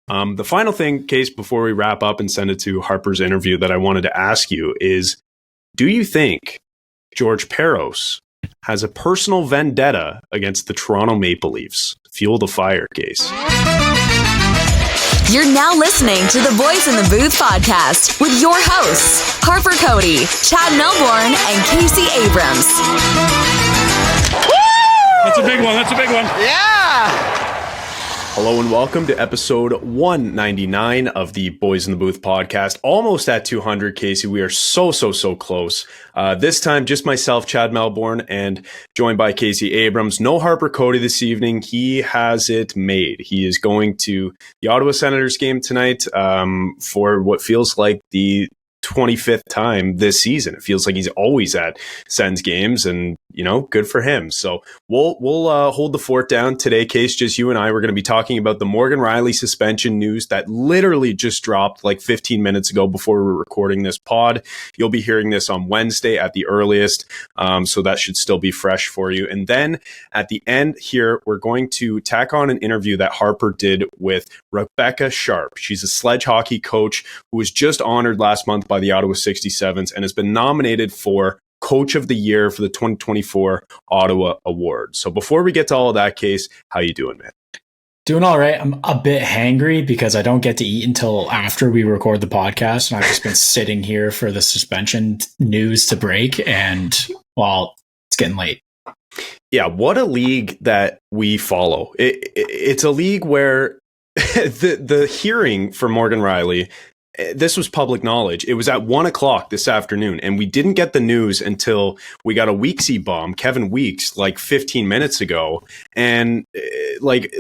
The final thing, Case, before we wrap up and send it to Harper's interview that I wanted to ask you is, do you think George Peros has a personal vendetta against the Toronto Maple Leafs? Fuel the fire, Case. You're now listening to the Boys in the Booth podcast with your hosts, Harper Cody, Chad Melbourne, and Casey Abrams. That's a big one. Yeah! Hello and welcome to episode 199 of the Boys in the Booth podcast. Almost at 200, Casey. We are so close. This time, just myself, Chad Melbourne, and joined by Casey Abrams. No Harper Cody this evening. He has it made. He is going to the Ottawa Senators game tonight for what feels like the 25th time this season. It feels like he's always at Sens games, and good for him. So we'll hold the fort down today. Case, just you and I. We're going to be talking about the Morgan Rielly suspension news that literally just dropped like 15 minutes ago before we're recording this pod. You'll be hearing this on Wednesday at the earliest, so that should still be fresh for you. And then at the end here, we're going to tack on an interview that Harper did with Rebecca Sharp. She's a sledge hockey coach who was just honored last month by the Ottawa 67s and has been nominated for Coach of the Year for the 2024 Ottawa Awards. So before we get to all of that, Case, how you doing, man? Doing all right. I'm a bit hangry because I don't get to eat until after we record the podcast, and I've just been sitting here for the suspension news to break, and well, it's getting late. Yeah, what a league that we follow. It's a league where the hearing for Morgan Rielly, this was public knowledge. It was at 1:00 this afternoon, and we didn't get the news until we got a Weeksy bomb, Kevin Weeks, like 15 minutes ago. And like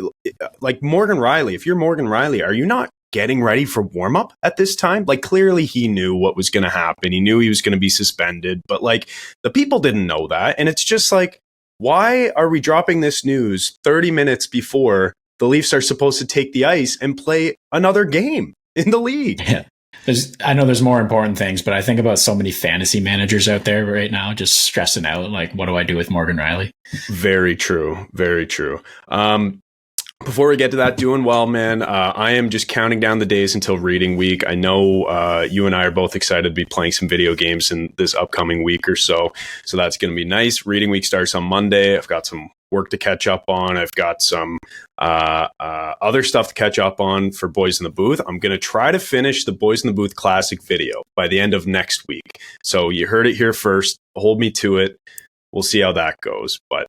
Morgan Rielly, if you're Morgan Rielly, are you not getting ready for warm up at this time? Like, clearly he knew what was going to happen. He knew he was going to be suspended, but like the people didn't know that. And it's just like, why are we dropping this news 30 minutes before the Leafs are supposed to take the ice and play another game in the league? Yeah. I know there's more important things, but I think about so many fantasy managers out there right now just stressing out, like, what do I do with Morgan Rielly? Very true. Very true. Before we get to that, doing well, man. I am just counting down the days until reading week. I know you and I are both excited to be playing some video games in this upcoming week or so. So that's going to be nice. Reading week starts on Monday. I've got some work to catch up on. I've got some other stuff to catch up on for Boys in the Booth. I'm going to try to finish the Boys in the Booth classic video by the end of next week. So you heard it here first. Hold me to it. We'll see how that goes. But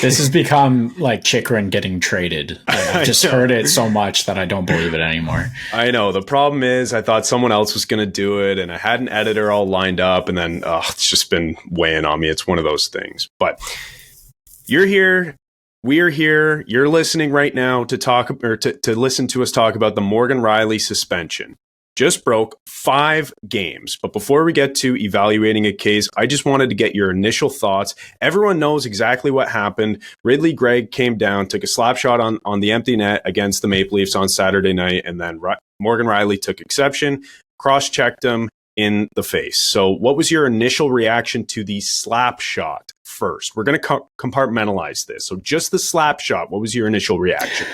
this has become like Chikrin getting traded. I've just heard it so much that I don't believe it anymore. I know. The problem is I thought someone else was going to do it, and I had an editor all lined up, and then it's just been weighing on me. It's one of those things. But you're here. We're here. You're listening right now to talk or to listen to us talk about the Morgan Rielly suspension. Just broke 5 games. But before we get to evaluating a case, I just wanted to get your initial thoughts. Everyone knows exactly what happened. Ridley Greig came down, took a slap shot on the empty net against the Maple Leafs on Saturday night, and then Morgan Rielly took exception, cross-checked him in the face. So what was your initial reaction to the slap shot first? We're going to compartmentalize this. So just the slap shot, what was your initial reaction?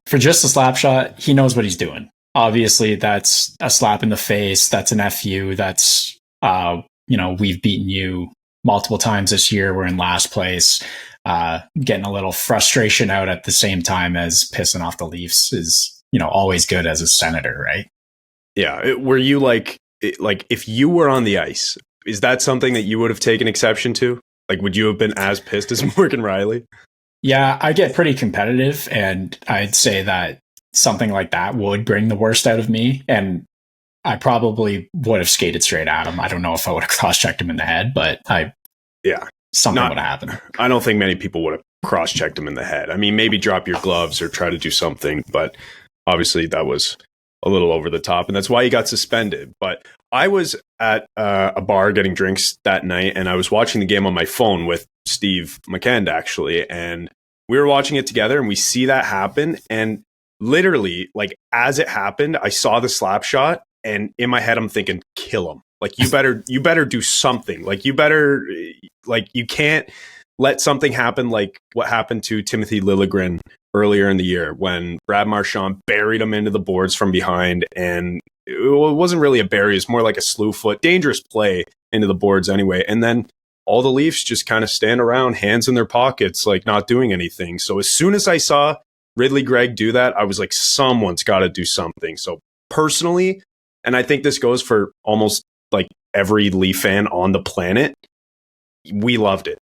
For just the slap shot, he knows what he's doing. Obviously, that's a slap in the face. That's an FU. That's, we've beaten you multiple times this year. We're in last place. Getting a little frustration out at the same time as pissing off the Leafs is, always good as a Senator, right? Yeah. Were you like, if you were on the ice, is that something that you would have taken exception to? Like, would you have been as pissed as Morgan Rielly? Yeah, I get pretty competitive, and I'd say that something like that would bring the worst out of me, and I probably would have skated straight at him. I don't know if I would have cross-checked him in the head, but something would have happened. I don't think many people would have cross-checked him in the head. I mean, maybe drop your gloves or try to do something, but obviously that was a little over the top, and that's why he got suspended. But I was at a bar getting drinks that night, and I was watching the game on my phone with Steve McKend, actually, and we were watching it together, and we see that happen, and literally, like, as it happened, I saw the slap shot, and in my head, I'm thinking, kill him. Like, you better do something. Like, you can't let something happen like what happened to Timothy Liljegren earlier in the year when Brad Marchand buried him into the boards from behind, and it wasn't really a bury, it's more like a slew foot, dangerous play into the boards anyway. And then all the Leafs just kind of stand around, hands in their pockets, like not doing anything. So as soon as I saw Ridley Greig do that, I was like, someone's got to do something. So personally, and I think this goes for almost like every Leaf fan on the planet, we loved it.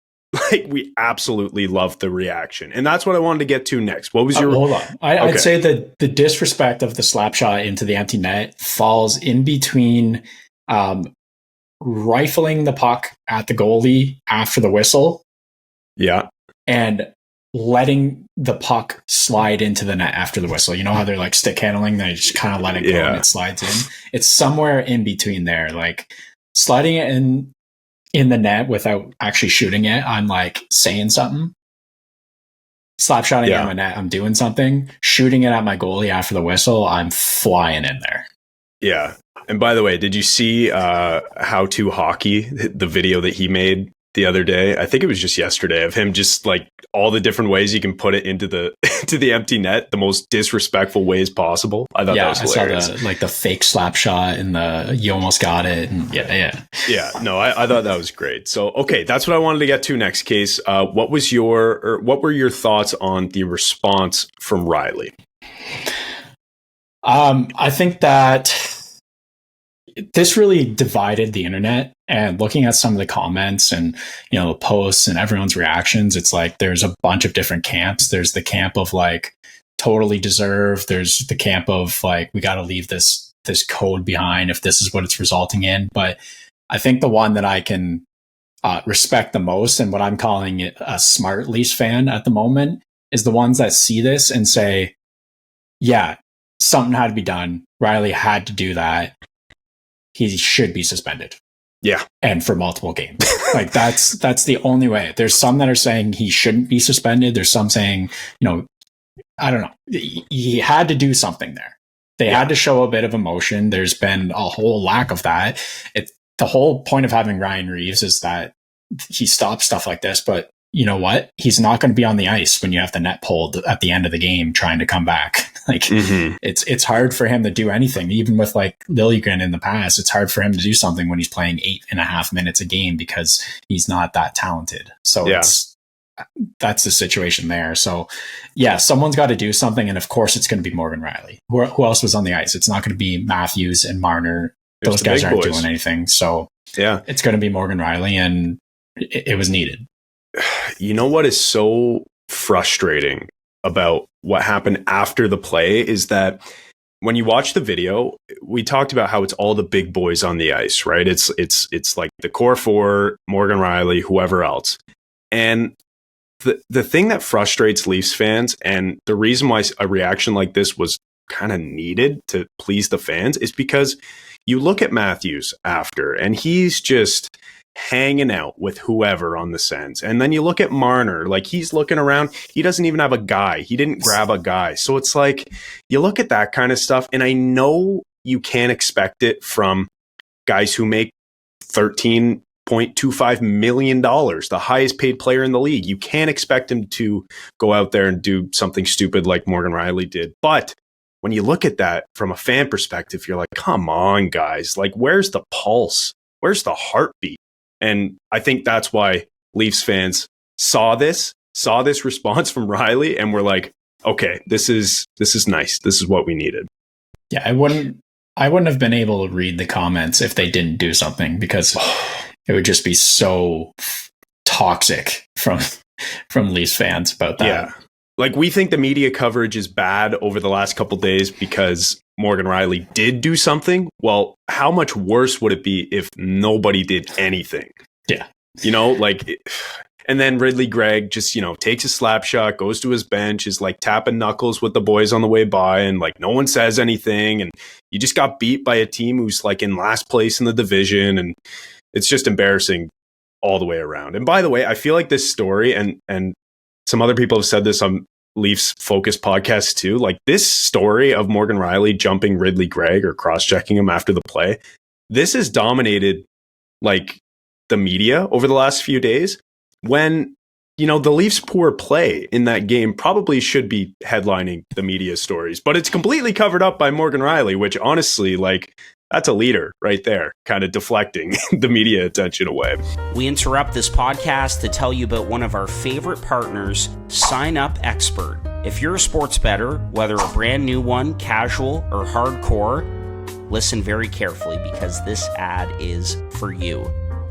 Like, we absolutely loved the reaction. And that's what I wanted to get to next. What was your... Hold on. I'd say that the disrespect of the slap shot into the empty net falls in between rifling the puck at the goalie after the whistle. Yeah. And letting the puck slide into the net after the whistle. You know how they're like stick handling? They just kind of let it go and it slides in. It's somewhere in between there. Like sliding it in the net without actually shooting it, I'm like saying something. Slap shotting at my net, I'm doing something. Shooting it at my goalie after the whistle, I'm flying in there. Yeah. And by the way, did you see How to Hockey, the video that he made the other day? I think it was just yesterday, of him just like all the different ways you can put it into the into the empty net, the most disrespectful ways possible. I thought that was hilarious. I saw the fake slap shot and the you almost got it. And yeah. No, I thought that was great. So okay, that's what I wanted to get to next, Case. What were your thoughts on the response from Rielly? I think that this really divided the internet, and looking at some of the comments and, you know, the posts and everyone's reactions, it's like there's a bunch of different camps. There's the camp of like totally deserved. There's the camp of like, we got to leave this code behind if this is what it's resulting in. But I think the one that I can respect the most, and what I'm calling it a smart Leafs fan at the moment, is the ones that see this and say, yeah, something had to be done. Rielly had to do that. He should be suspended. Yeah. And for multiple games. Like that's the only way. There's some that are saying he shouldn't be suspended. There's some saying, you know, I don't know. He had to do something there. They had to show a bit of emotion. There's been a whole lack of that. The whole point of having Ryan Reeves is that he stops stuff like this, but you know what? He's not going to be on the ice when you have the net pulled at the end of the game trying to come back. Like it's hard for him to do anything. Even with like Liljegren in the past, it's hard for him to do something when he's playing 8.5 minutes a game because he's not that talented. So that's the situation there. So yeah, someone's got to do something. And of course it's going to be Morgan Rielly. Who else was on the ice? It's not going to be Matthews and Marner. Those guys aren't doing anything. So yeah, it's going to be Morgan Rielly, and it was needed. You know what is so frustrating about what happened after the play is that when you watch the video, we talked about how it's all the big boys on the ice, right? It's like the core four, Morgan Rielly, whoever else. And the thing that frustrates Leafs fans, and the reason why a reaction like this was kind of needed to please the fans, is because you look at Matthews after, and he's just hanging out with whoever on the Sens. And then you look at Marner, like he's looking around. He doesn't even have a guy. He didn't grab a guy. So it's like, you look at that kind of stuff, and I know you can't expect it from guys who make $13.25 million, the highest paid player in the league. You can't expect him to go out there and do something stupid like Morgan Rielly did. But when you look at that from a fan perspective, you're like, come on, guys. Like, where's the pulse? Where's the heartbeat? And I think that's why Leafs fans saw this response from Rielly, and were like, okay, this is nice. This is what we needed. Yeah, I wouldn't have been able to read the comments if they didn't do something, because it would just be so toxic from Leafs fans about that. Yeah. Like, we think the media coverage is bad over the last couple days because Morgan Rielly did do something. Well, how much worse would it be if nobody did anything? Yeah. You know, like, and then Ridley Greig just, you know, takes a slap shot, goes to his bench, is like tapping knuckles with the boys on the way by, and like no one says anything. And you just got beat by a team who's like in last place in the division. And it's just embarrassing all the way around. And by the way, I feel like this story, and some other people have said this on Leafs Focus podcast too, like this story of Morgan Rielly jumping Ridley Greig or cross-checking him after the play, this has dominated like the media over the last few days, when the Leafs' poor play in that game probably should be headlining the media stories, but it's completely covered up by Morgan Rielly, which honestly, that's a leader right there, kind of deflecting the media attention away. We interrupt this podcast to tell you about one of our favorite partners, Sign Up Expert. If you're a sports bettor, whether a brand new one, casual, or hardcore, listen very carefully because this ad is for you.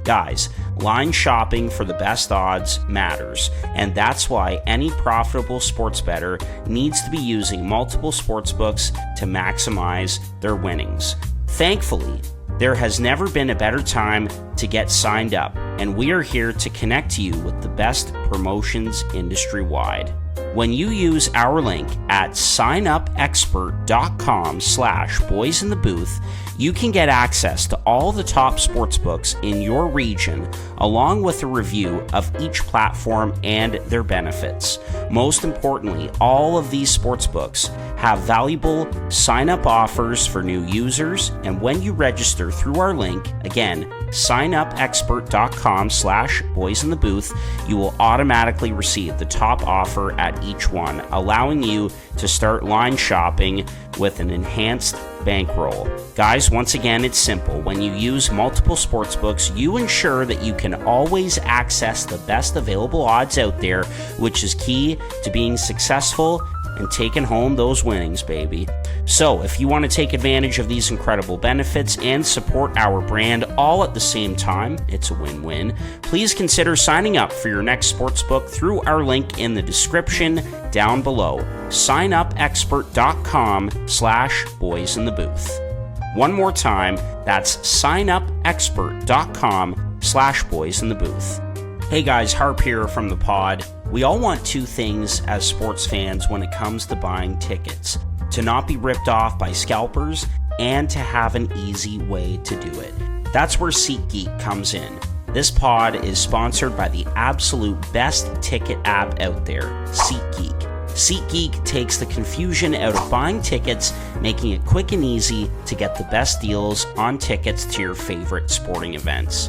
Guys, line shopping for the best odds matters, and that's why any profitable sports bettor needs to be using multiple sports books to maximize their winnings. Thankfully, there has never been a better time to get signed up, and we are here to connect you with the best promotions industry-wide. When you use our link at signupexpert.com/boysinthebooth, you can get access to all the top sportsbooks in your region, along with a review of each platform and their benefits. Most importantly, all of these sportsbooks have valuable sign-up offers for new users, and when you register through our link, again, signupexpert.com/boysinthebooth, you will automatically receive the top offer at each one, allowing you to start line shopping with an enhanced bankroll. Guys, once again, it's simple. When you use multiple sportsbooks, you ensure that you can always access the best available odds out there, which is key to being successful and taking home those winnings, baby. So if you want to take advantage of these incredible benefits and support our brand all at the same time, it's a win-win, please consider signing up for your next sportsbook through our link in the description down below, signupexpert.com/boysinthebooth. One more time, that's signupexpert.com/boysinthebooth. Hey guys, Harper here from the pod. We all want two things as sports fans when it comes to buying tickets: to not be ripped off by scalpers and to have an easy way to do it. That's where SeatGeek comes in. This pod is sponsored by the absolute best ticket app out there, SeatGeek. SeatGeek takes the confusion out of buying tickets, making it quick and easy to get the best deals on tickets to your favorite sporting events.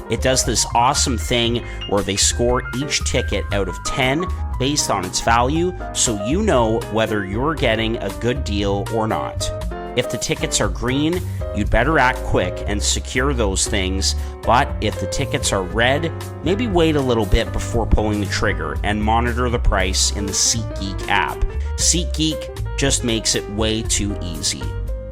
It does this awesome thing where they score each ticket out of 10 based on its value, so you know whether you're getting a good deal or not. If the tickets are green, you'd better act quick and secure those things, but if the tickets are red, maybe wait a little bit before pulling the trigger and monitor the price in the SeatGeek app. SeatGeek just makes it way too easy.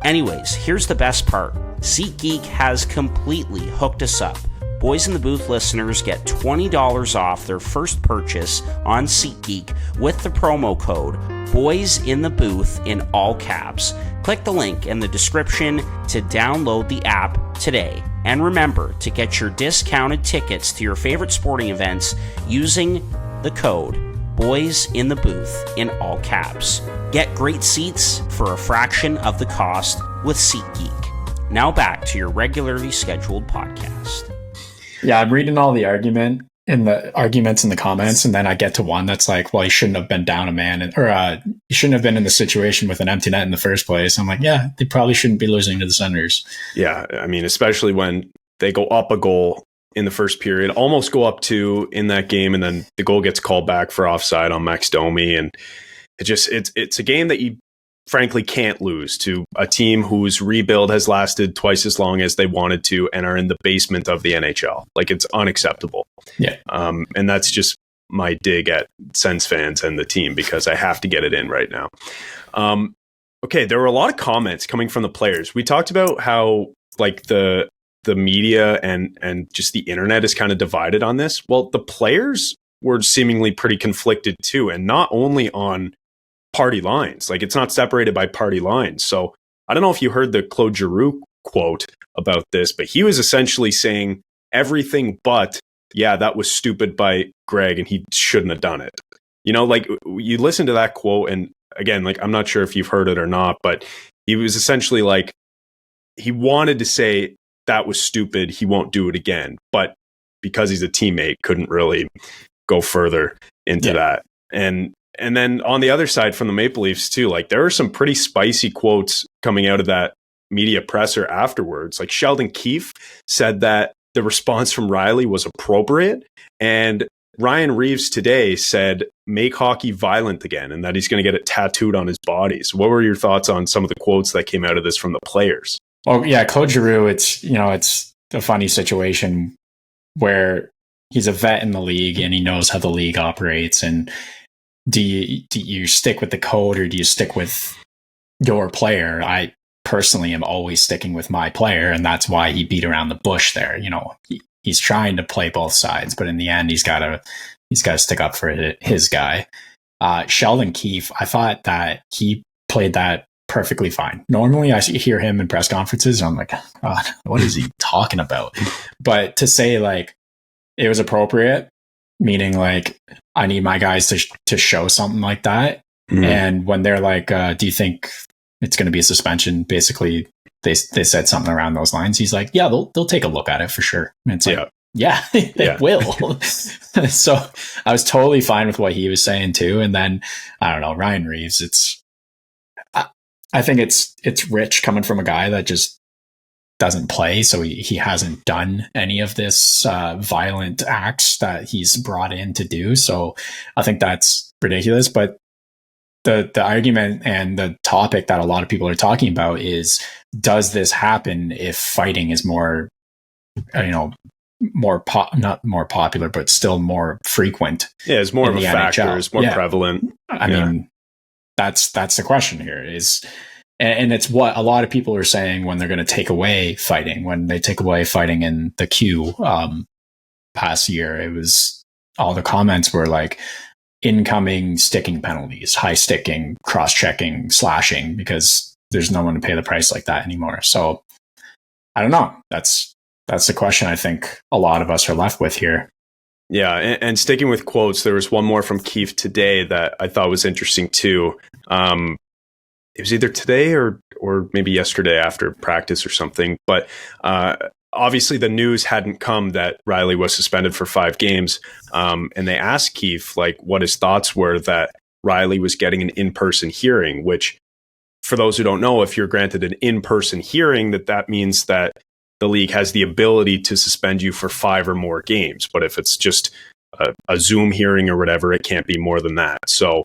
Anyways, here's the best part. SeatGeek has completely hooked us up. Boys in the Booth listeners get $20 off their first purchase on SeatGeek with the promo code BOYSINTHEBOOth in all caps. Click the link in the description to download the app today. And remember to get your discounted tickets to your favorite sporting events using the code BOYSINTHEBOOth in all caps. Get great seats for a fraction of the cost with SeatGeek. Now back to your regularly scheduled podcast. Yeah, I'm reading all the arguments in the comments, and then I get to one that's like, well, he shouldn't have been down a man, or he shouldn't have been in the situation with an empty net in the first place. I'm like, yeah, they probably shouldn't be losing to the Senators. Yeah, I mean, especially when they go up a goal in the first period, almost go up 2 in that game, and then the goal gets called back for offside on Max Domi, and it's a game that you frankly can't lose to a team whose rebuild has lasted twice as long as they wanted to and are in the basement of the NHL. Like, it's unacceptable. Yeah. And that's just my dig at Sens fans and the team, because I have to get it in right now. Okay, there were a lot of comments coming from the players. We talked about how the media and just the internet is kind of divided on this. Well, the players were seemingly pretty conflicted too, and not only on party lines. Like, it's not separated by party lines. So I don't know if you heard the Claude Giroux quote about this, but he was essentially saying everything but, yeah, that was stupid by Greig and he shouldn't have done it. You listen to that quote, and again, I'm not sure if you've heard it or not, but he was essentially like, he wanted to say that was stupid, he won't do it again, but because he's a teammate, couldn't really go further into that. And then on the other side from the Maple Leafs too, there are some pretty spicy quotes coming out of that media presser afterwards. Sheldon Keefe said that the response from Rielly was appropriate, and Ryan Reeves today said, make hockey violent again, and that he's going to get it tattooed on his body. So what were your thoughts on some of the quotes that came out of this from the players? Well, yeah, Claude Giroux, it's a funny situation where he's a vet in the league and he knows how the league operates. And do you stick with the code or do you stick with your player? I personally am always sticking with my player, and that's why he beat around the bush there. He's trying to play both sides, but in the end, he's got to stick up for his guy. Sheldon Keefe, I thought that he played that perfectly fine. Normally, I hear him in press conferences, and I'm like, God, what is he talking about? But to say like it was appropriate, meaning like I need my guys to show something like that. Mm-hmm. And when they're like, do you think it's going to be a suspension? Basically, they said something around those lines. He's like, yeah, they'll take a look at it for sure. And it's like, yeah, they will. So I was totally fine with what he was saying too. And then I don't know, Ryan Reeves. I think it's rich coming from a guy that just doesn't play, so he hasn't done any of this violent acts that he's brought in to do. So I think that's ridiculous. But the argument and the topic that a lot of people are talking about is, does this happen if fighting is more, not more popular, but still more frequent? Yeah, it's more of a factor. NHL. It's more prevalent. I mean, that's the question here is, and it's what a lot of people are saying when they're going to take away fighting. When they take away fighting in the Q past year, it was all the comments were like, incoming sticking penalties, high sticking, cross-checking, slashing, because there's no one to pay the price like that anymore. So I don't know. That's the question I think a lot of us are left with here. Yeah, and sticking with quotes, there was one more from Keefe today that I thought was interesting too. It was either today or maybe yesterday after practice or something, but obviously the news hadn't come that Rielly was suspended for 5 games. And they asked Keefe like what his thoughts were that Rielly was getting an in-person hearing, which for those who don't know, if you're granted an in-person hearing, that means that the league has the ability to suspend you for 5 or more games. But if it's just a Zoom hearing or whatever, it can't be more than that. So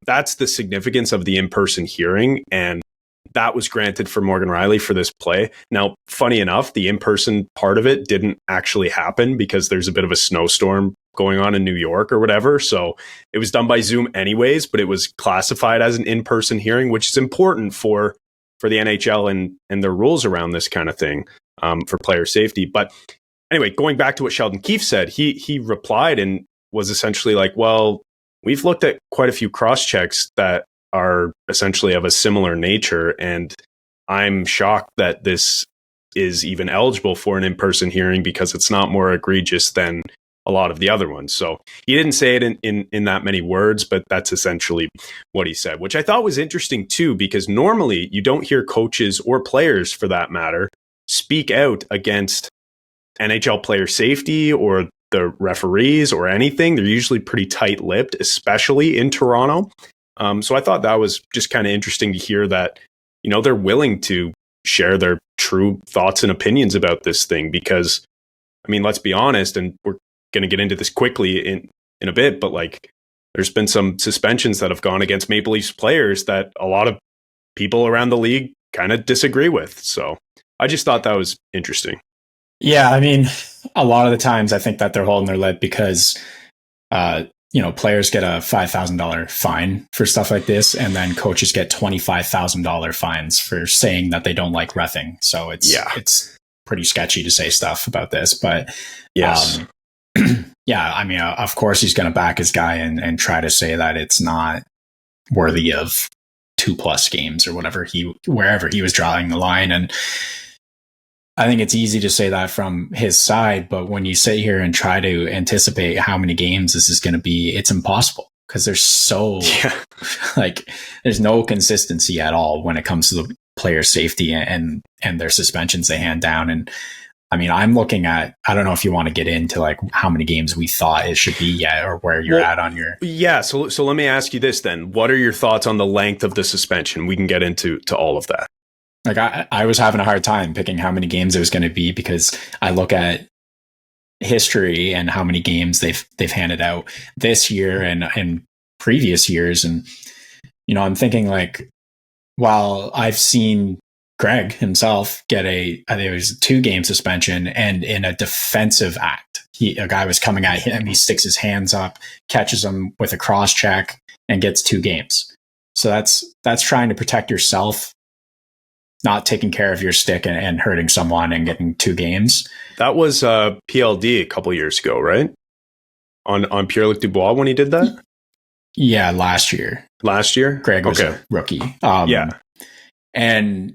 that's the significance of the in-person hearing. And that was granted for Morgan Rielly for this play. Now, funny enough, the in-person part of it didn't actually happen because there's a bit of a snowstorm going on in New York or whatever. So it was done by Zoom anyways, but it was classified as an in-person hearing, which is important for the NHL and their rules around this kind of thing for player safety. But anyway, going back to what Sheldon Keefe said, he replied and was essentially like, well, we've looked at quite a few cross-checks that are essentially of a similar nature, and I'm shocked that this is even eligible for an in-person hearing because it's not more egregious than a lot of the other ones. So he didn't say it in that many words, but that's essentially what he said, which I thought was interesting too, because normally you don't hear coaches or players for that matter speak out against NHL player safety or the referees or anything. They're usually pretty tight-lipped, especially in Toronto. So I thought that was just kind of interesting to hear that, they're willing to share their true thoughts and opinions about this thing because, let's be honest, and we're going to get into this quickly in a bit, but like there's been some suspensions that have gone against Maple Leafs players that a lot of people around the league kind of disagree with. So I just thought that was interesting. Yeah, a lot of the times I think that they're holding their lip because, players get a $5,000 fine for stuff like this, and then coaches get $25,000 fines for saying that they don't like reffing. So it's pretty sketchy to say stuff about this, but yes. Of course he's going to back his guy and try to say that it's not worthy of 2+ games or whatever wherever he was drawing the line. And I think it's easy to say that from his side, but when you sit here and try to anticipate how many games this is going to be, it's impossible because there's there's no consistency at all when it comes to the player safety and their suspensions they hand down. And I'm looking at, I don't know if you want to get into like how many games we thought it should be yet or where you're at on your. Yeah. So let me ask you this then. What are your thoughts on the length of the suspension? We can get into all of that. Like I was having a hard time picking how many games it was going to be because I look at history and how many games they've handed out this year and previous years. And, I'm thinking like, while I've seen Greig himself get I think it was a 2-game suspension, and in a defensive act, a guy was coming at him, he sticks his hands up, catches him with a cross check, and gets 2 games. So that's trying to protect yourself, not taking care of your stick and hurting someone and getting 2 games. That was PLD a couple years ago, right? On Pierre-Luc Dubois when he did that? Yeah, last year. Last year? Greig was a rookie. Yeah. And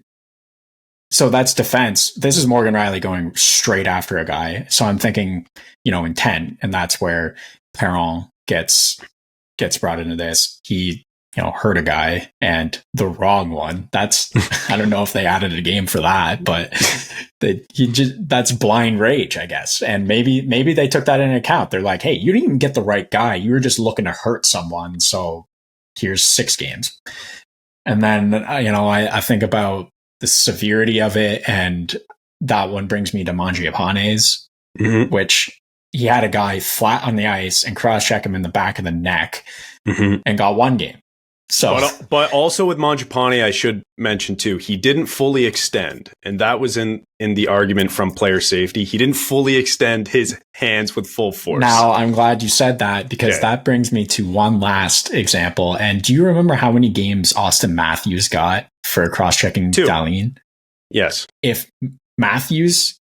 so that's defense. This is Morgan Rielly going straight after a guy. So I'm thinking, intent. And that's where Perron gets brought into this. He, hurt a guy, and the wrong one. That's, I don't know if they added a game for that, but that's blind rage, I guess. And maybe they took that into account. They're like, hey, you didn't even get the right guy. You were just looking to hurt someone. So here's 6 games. And then, I think about the severity of it. And that one brings me to Mangiapane's, which he had a guy flat on the ice and cross-check him in the back of the neck and got 1 game. So, but also with Mangiapane, I should mention too, he didn't fully extend, and that was in the argument from player safety. He didn't fully extend his hands with full force. Now, I'm glad you said that, because that brings me to one last example. And do you remember how many games Austin Matthews got for cross-checking 2. Dahlin? Yes. If Matthews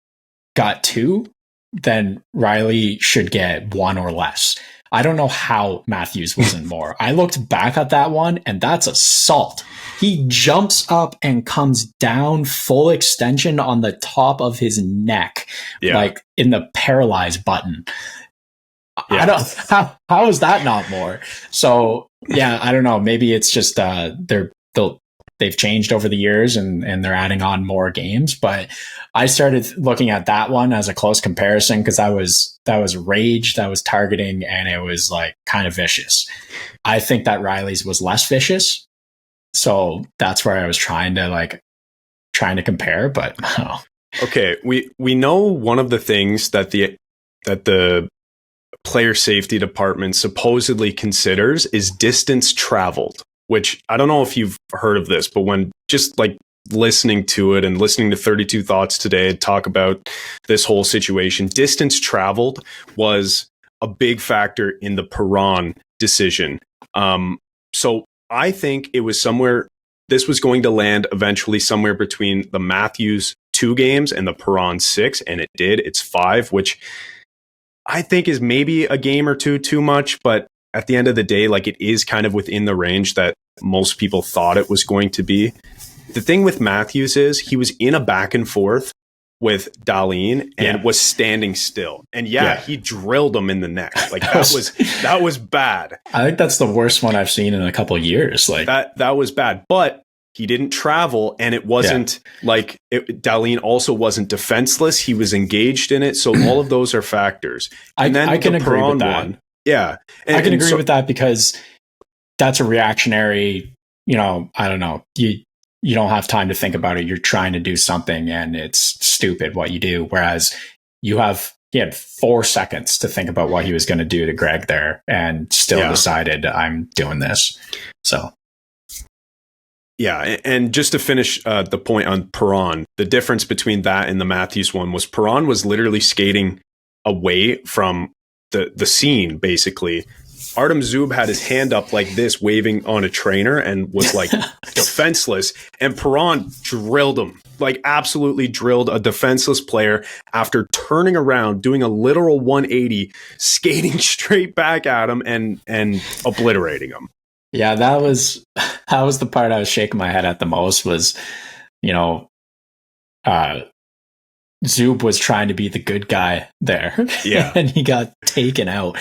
got 2, then Rielly should get 1 or less. I don't know how Matthews wasn't more. I looked back at that one, and that's assault. He jumps up and comes down full extension on the top of his neck, like in the paralyzed button. I don't. How is that not more? So I don't know. Maybe it's just they've changed over the years and they're adding on more games. But I started looking at that one as a close comparison, because that was rage, that was targeting, and it was like kind of vicious. I think that Rielly's was less vicious. So that's where I was trying to compare, but oh. Okay, we know one of the things that the player safety department supposedly considers is distance traveled, which I don't know if you've heard of this, but when just like listening to it and listening to 32 Thoughts today talk about this whole situation, distance traveled was a big factor in the Perron decision. So I think it was this was going to land eventually somewhere between the Matthews 2 games and the Perron 6, and it did. It's 5, which I think is maybe a game or 2 too much, but at the end of the day, like, it is kind of within the range that most people thought it was going to be. The thing with Matthews is he was in a back and forth with Dahlin and was standing still. And he drilled him in the neck. Like that was bad. I think that's the worst one I've seen in a couple of years. Like that was bad. But he didn't travel, and it wasn't Dahlin also wasn't defenseless. He was engaged in it. So all of those are factors. And then I can agree with that. One, yeah. I can agree with that, because that's a reactionary, I don't know. You don't have time to think about it. You're trying to do something, and it's stupid what you do. Whereas he had 4 seconds to think about what he was going to do to Greig there, and still decided, I'm doing this. So. Yeah, and just to finish the point on Perron, the difference between that and the Matthews one was Perron was literally skating away from the scene, basically. Artem Zub had his hand up like this, waving on a trainer, and was like defenseless. And Perron drilled him, like absolutely drilled a defenseless player after turning around, doing a literal 180, skating straight back at him and obliterating him. Yeah, that was the part I was shaking my head at the most. Was, Zub was trying to be the good guy there, and he got taken out.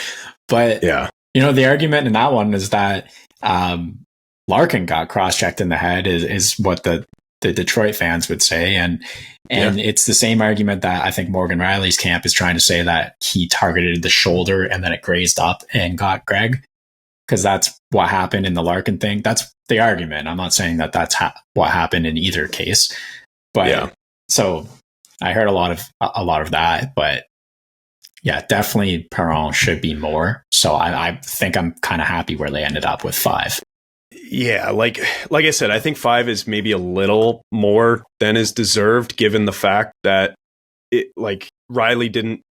But the argument in that one is that Larkin got cross-checked in the head is what the Detroit fans would say. And it's the same argument that I think Morgan Rielly's camp is trying to say, that he targeted the shoulder and then it grazed up and got Greig, because that's what happened in the Larkin thing. That's the argument. I'm not saying that that's what happened in either case. But so I heard a lot of that, but Yeah, definitely Perron should be more. So I think I'm kind of happy where they ended up with 5. Yeah, like I said, I think 5 is maybe a little more than is deserved, given the fact that Rielly didn't.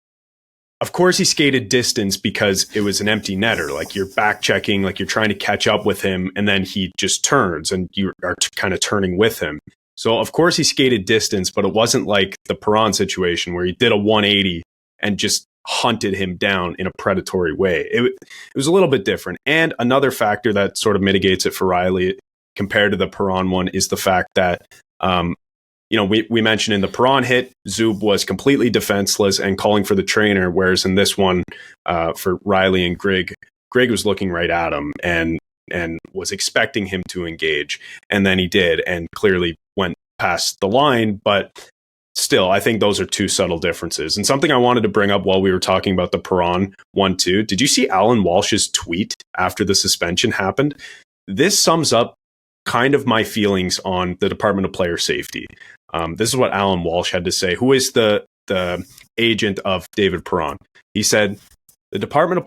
Of course, he skated distance because it was an empty netter. Like, you're back checking, like you're trying to catch up with him, and then he just turns, and you are kind of turning with him. So of course he skated distance, but it wasn't like the Perron situation where he did a 180 and just hunted him down in a predatory way. It was a little bit different. And another factor that sort of mitigates it for Rielly compared to the Perron one is the fact that, we mentioned in the Perron hit, Zub was completely defenseless and calling for the trainer, whereas in this one, for Rielly and Greig was looking right at him and was expecting him to engage. And then he did, and clearly went past the line. But still, I think those are two subtle differences. And something I wanted to bring up while we were talking about the Perron 1-2, did you see Alan Walsh's tweet after the suspension happened? This sums up kind of my feelings on the Department of Player Safety. This is what Alan Walsh had to say, who is the agent of David Perron. He said, the Department of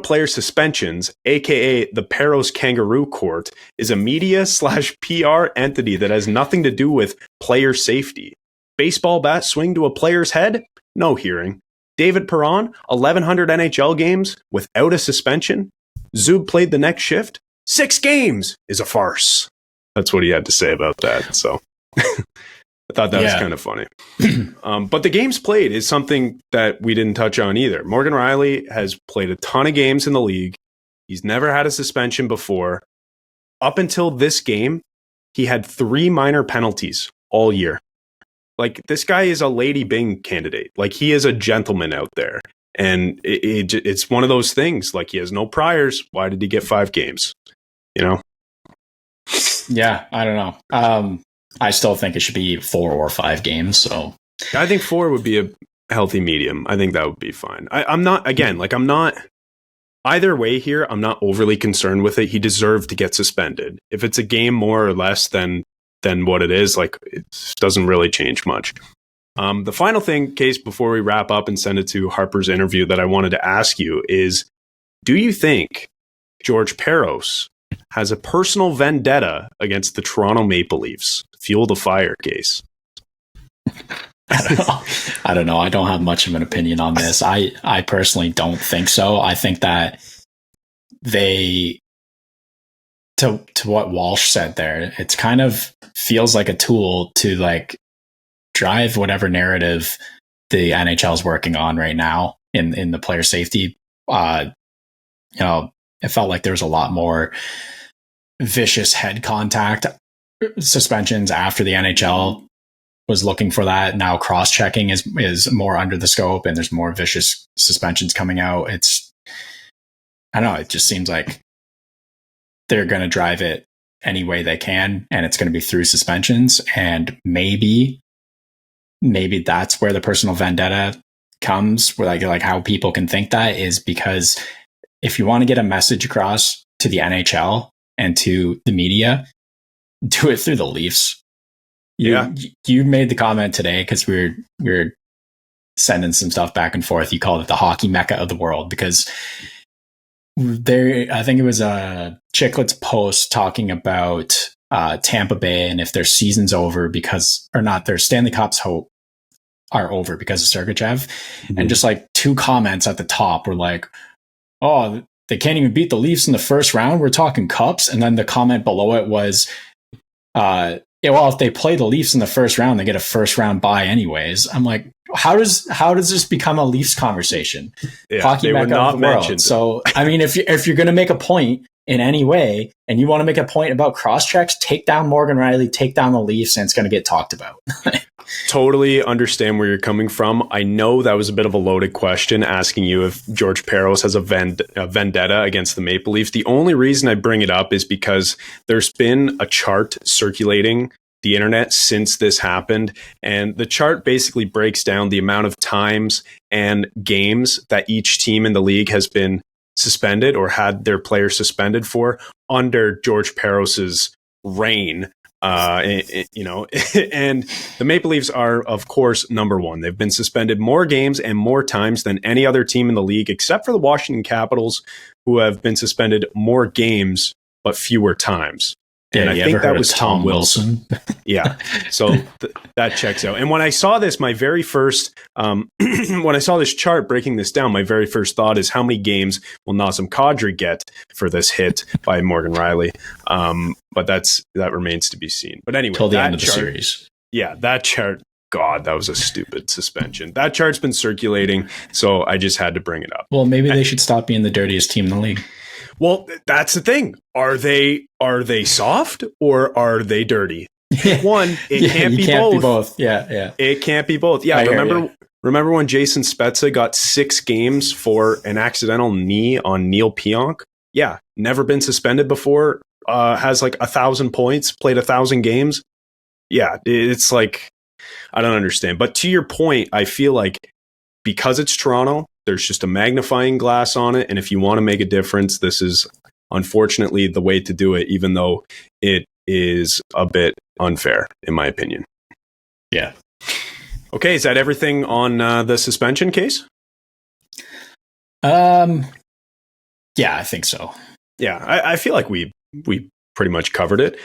Player Suspensions, aka the Perros Kangaroo Court, is a media/PR entity that has nothing to do with player safety. Baseball bat swing to a player's head? No hearing. David Perron, 1,100 NHL games without a suspension. Zub played the next shift. 6 games is a farce. That's what he had to say about that. So I thought that was kind of funny. But the games played is something that we didn't touch on either. Morgan Rielly has played a ton of games in the league. He's never had a suspension before. Up until this game, he had 3 minor penalties all year. Like, this guy is a Lady Bing candidate. Like, he is a gentleman out there. And it's one of those things. Like, he has no priors. Why did he get 5 games? Yeah, I don't know. I still think it should be 4 or 5 games. So I think 4 would be a healthy medium. I think that would be fine. I'm not either way here. I'm not overly concerned with it. He deserved to get suspended. If it's a game more or less than what it is, like, it doesn't really change much. The final thing, Case, before we wrap up and send it to Harper's interview, that I wanted to ask you is, do you think George Parros has a personal vendetta against the Toronto Maple Leafs? Fuel the fire, Case. I don't know. I don't have much of an opinion on this. I personally don't think so. I think that to what Walsh said there, it's kind of feels like a tool to, like, drive whatever narrative the NHL is working on right now in the player safety. It felt like there was a lot more vicious head contact suspensions after the NHL was looking for that. Now cross-checking is more under the scope, and there's more vicious suspensions coming out. I don't know, it just seems like they're going to drive it any way they can, and it's going to be through suspensions. And maybe that's where the personal vendetta comes, where like how people can think that is because if you want to get a message across to the NHL and to the media, do it through the Leafs. You made the comment today because we were sending some stuff back and forth. You called it the hockey mecca of the world because I think it was a Chicklets post talking about Tampa Bay and if their season's over their Stanley Cups hope are over because of Sergachev. Mm-hmm. And just like 2 comments at the top were like, oh, they can't even beat the Leafs in the first round. We're talking cups. And then the comment below it was, if they play the Leafs in the first round, they get a first round bye anyways. I'm like, how does this become a Leafs conversation? Yeah, hockey mecca of the world. So, I mean, if you're going to make a point in any way and you want to make a point about cross checks, take down Morgan Rielly, take down the Leafs, and it's going to get talked about. Totally understand where you're coming from. I know that was a bit of a loaded question asking you if George Parros has a vendetta against the Maple Leafs. The only reason I bring it up is because there's been a chart circulating the internet since this happened, and the chart basically breaks down the amount of times and games that each team in the league has been suspended or had their players suspended for under George Parros's reign You know, and the Maple Leafs are, of course, number one. They've been suspended more games and more times than any other team in the league, except for the Washington Capitals, who have been suspended more games but fewer times. Yeah, and I think that was Tom Wilson. Yeah, so that checks out. And when I saw this, my very first, when I saw this chart breaking this down, my very first thought is, how many games will Nazem Kadri get for this hit by Morgan Rielly? But that remains to be seen. But anyway, till the end of the series. Yeah, that chart. God, that was a stupid suspension. That chart's been circulating, so I just had to bring it up. Well, maybe they should stop being the dirtiest team in the league. Well, that's the thing. Are they soft or are they dirty? One, it can't be both. Yeah. It can't be both. Yeah, remember when Jason Spezza got 6 games for an accidental knee on Neil Pionk? Yeah, never been suspended before. Has like 1,000 points, played 1,000 games. Yeah, it's like, I don't understand. But to your point, I feel like because it's Toronto, there's just a magnifying glass on it. And if you want to make a difference, this is unfortunately the way to do it, even though it is a bit unfair, in my opinion. Yeah. Okay, is that everything on the suspension case? Yeah, I think so. Yeah, I feel like we pretty much covered it.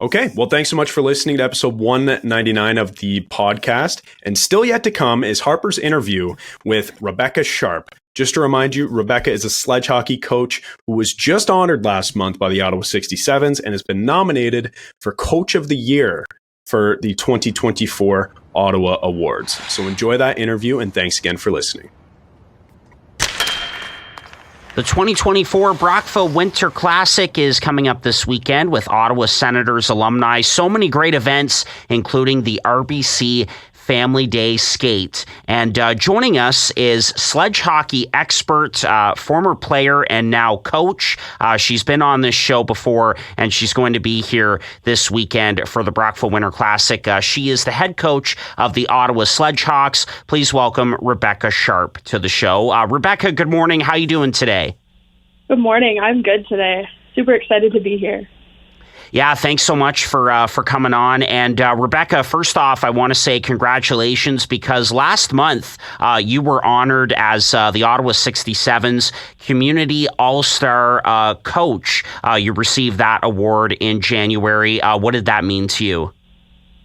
Okay, well, thanks so much for listening to episode 199 of the podcast. And still yet to come is Harper's interview with Rebecca Sharp. Just to remind you, Rebecca is a sledge hockey coach who was just honored last month by the Ottawa 67s and has been nominated for Coach of the Year for the 2024 Ottawa Awards. So enjoy that interview, and thanks again for listening. The 2024 Brockville Winter Classic is coming up this weekend with Ottawa Senators alumni. So many great events, including the RBC Family Day Skate. And joining us is sledge hockey expert, former player, and now coach. She's been on this show before, and she's going to be here this weekend for the Brockville Winter Classic. She is the head coach of the Ottawa Sledgehawks. Please welcome Rebecca Sharp to the show. Rebecca, good morning. How are you doing today? Good morning. I'm good today. Super excited to be here. Yeah, thanks so much for coming on. And Rebecca, first off, I want to say congratulations, because last month you were honored as the Ottawa 67's Community All-Star Coach. You received that award in January. What did that mean to you?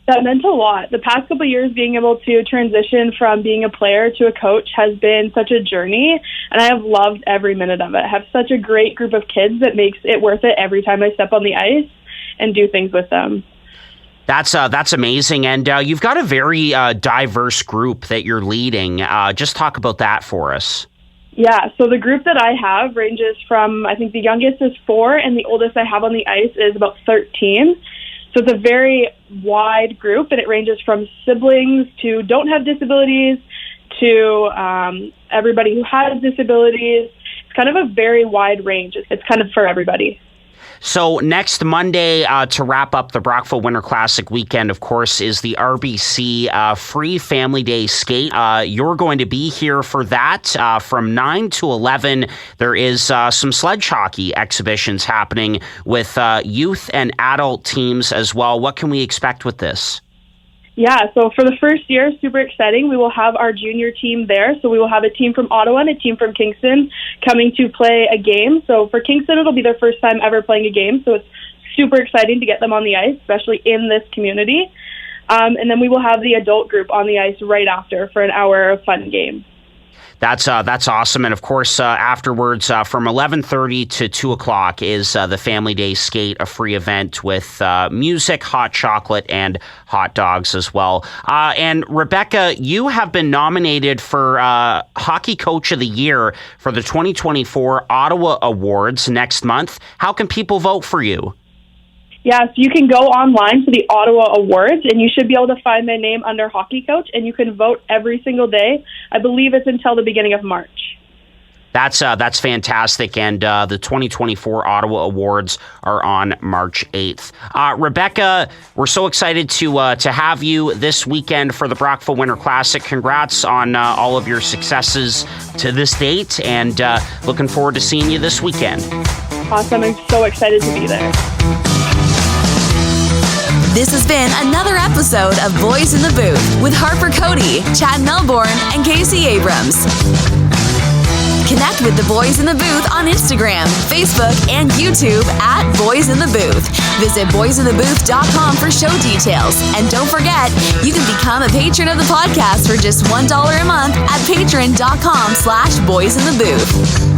That meant a lot. The past couple of years, being able to transition from being a player to a coach has been such a journey, and I have loved every minute of it. I have such a great group of kids that makes it worth it every time I step on the ice and do things with them. That's amazing. And you've got a very diverse group that you're leading. Just talk about that for us. Yeah, so the group that I have ranges from, I think the youngest is 4, and the oldest I have on the ice is about 13. So it's a very wide group, and it ranges from siblings to don't have disabilities to everybody who has disabilities. It's kind of a very wide range. It's kind of for everybody. So next Monday, to wrap up the Brockville Winter Classic weekend, of course, is the RBC Free Family Day Skate. You're going to be here for that from 9 to 11. There is some sledge hockey exhibitions happening with youth and adult teams as well. What can we expect with this? Yeah, so for the first year, super exciting. We will have our junior team there. So we will have a team from Ottawa and a team from Kingston coming to play a game. So for Kingston, it'll be their first time ever playing a game. So it's super exciting to get them on the ice, especially in this community. And then we will have the adult group on the ice right after for an hour of fun game. That's awesome. And of course, afterwards, from 11:30 to 2 o'clock is the Family Day Skate, a free event with music, hot chocolate, and hot dogs as well. And Rebecca, you have been nominated for Hockey Coach of the Year for the 2024 Ottawa Awards next month. How can people vote for you? Yeah, so you can go online to the Ottawa Awards, and you should be able to find my name under Hockey Coach, and you can vote every single day. I believe it's until the beginning of March. That's fantastic, and the 2024 Ottawa Awards are on March 8th. Rebecca, we're so excited to have you this weekend for the Brockville Winter Classic. Congrats on all of your successes to this date, and looking forward to seeing you this weekend. Awesome. I'm so excited to be there. This has been another episode of Boys in the Booth with Harper Cody, Chad Melbourne, and Casey Abrams. Connect with the Boys in the Booth on Instagram, Facebook, and YouTube at Boys in the Booth. Visit boysinthebooth.com for show details. And don't forget, you can become a patron of the podcast for just $1 a month at patreon.com/boysinthebooth.